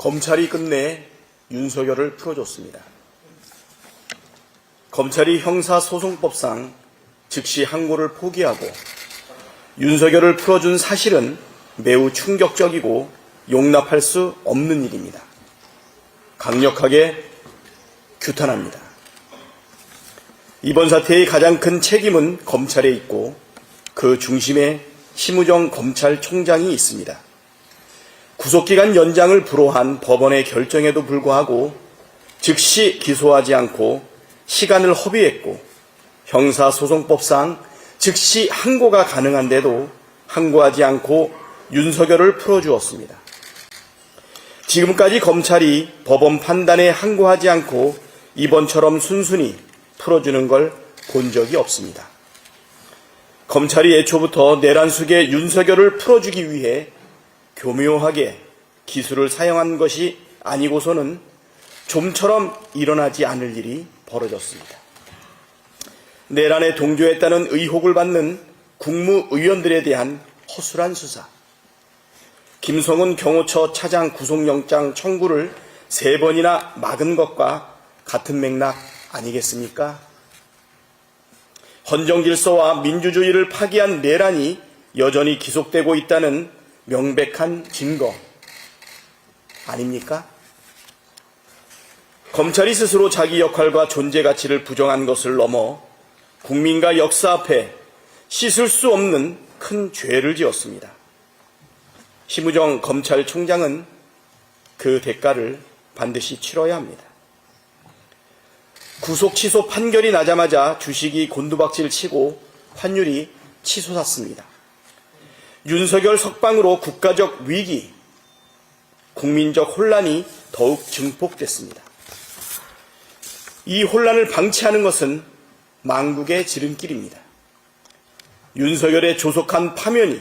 검찰이 끝내 윤석열을 풀어줬습니다. 검찰이 형사소송법상 즉시 항고를 포기하고 윤석열을 풀어준 사실은 매우 충격적이고 용납할 수 없는 일입니다. 강력하게 규탄합니다. 이번 사태의 가장 큰 책임은 검찰에 있고 그 중심에 심우정 검찰총장이 있습니다. 구속기간 연장을 불허한 법원의 결정에도 불구하고 즉시 기소하지 않고 시간을 허비했고 형사소송법상 즉시 항고가 가능한데도 항고하지 않고 윤석열을 풀어주었습니다. 지금까지 검찰이 법원 판단에 항고하지 않고 이번처럼 순순히 풀어주는 걸 본 적이 없습니다. 검찰이 애초부터 내란 속에 윤석열을 풀어주기 위해 교묘하게 기술을 사용한 것이 아니고서는 좀처럼 일어나지 않을 일이 벌어졌습니다. 내란에 동조했다는 의혹을 받는 국무위원들에 대한 허술한 수사, 김성훈 경호처 차장 구속영장 청구를 3번이나 막은 것과 같은 맥락 아니겠습니까? 헌정질서와 민주주의를 파기한 내란이 여전히 기속되고 있다는 명백한 증거 아닙니까? 검찰이 스스로 자기 역할과 존재 가치를 부정한 것을 넘어 국민과 역사 앞에 씻을 수 없는 큰 죄를 지었습니다. 심우정 검찰총장은 그 대가를 반드시 치러야 합니다. 구속 취소 판결이 나자마자 주식이 곤두박질 치고 환율이 치솟았습니다. 윤석열 석방으로 국가적 위기, 국민적 혼란이 더욱 증폭됐습니다. 이 혼란을 방치하는 것은 망국의 지름길입니다. 윤석열의 조속한 파면이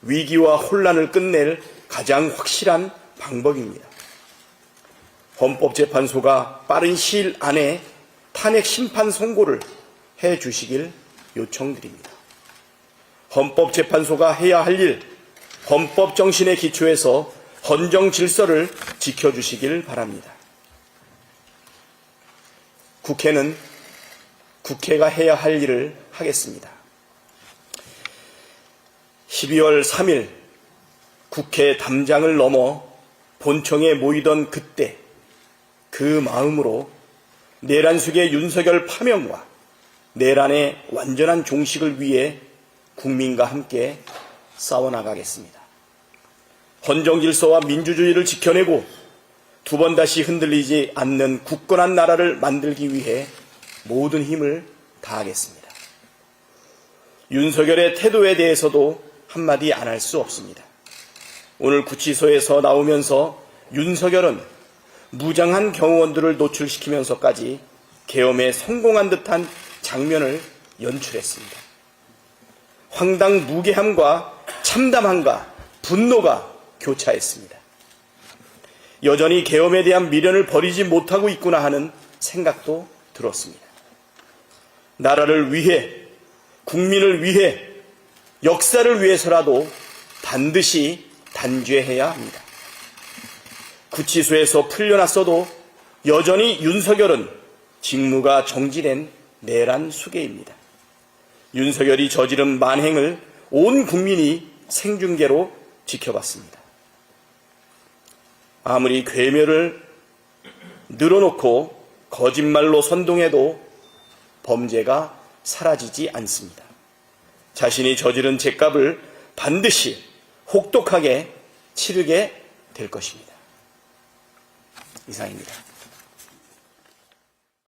위기와 혼란을 끝낼 가장 확실한 방법입니다. 헌법재판소가 빠른 시일 안에 탄핵 심판 선고를 해 주시길 요청드립니다. 헌법재판소가 해야 할 일, 헌법 정신에 기초해서 헌정 질서를 지켜주시길 바랍니다. 국회는 국회가 해야 할 일을 하겠습니다. 12월 3일 국회 담장을 넘어 본청에 모이던 그때 그 마음으로 내란 속의 윤석열 파면과 내란의 완전한 종식을 위해 국민과 함께 싸워나가겠습니다. 헌정질서와 민주주의를 지켜내고 두 번 다시 흔들리지 않는 굳건한 나라를 만들기 위해 모든 힘을 다하겠습니다. 윤석열의 태도에 대해서도 한마디 안 할 수 없습니다. 오늘 구치소에서 나오면서 윤석열은 무장한 경호원들을 노출시키면서까지 계엄에 성공한 듯한 장면을 연출했습니다. 황당 무계함과 참담함과 분노가 교차했습니다. 여전히 계엄에 대한 미련을 버리지 못하고 있구나 하는 생각도 들었습니다. 나라를 위해, 국민을 위해, 역사를 위해서라도 반드시 단죄해야 합니다. 구치소에서 풀려났어도 여전히 윤석열은 직무가 정지된 내란 수괴입니다. 윤석열이 저지른 만행을 온 국민이 생중계로 지켜봤습니다. 아무리 괴멸을 늘어놓고 거짓말로 선동해도 범죄가 사라지지 않습니다. 자신이 저지른 죄값을 반드시 혹독하게 치르게 될 것입니다. 이상입니다.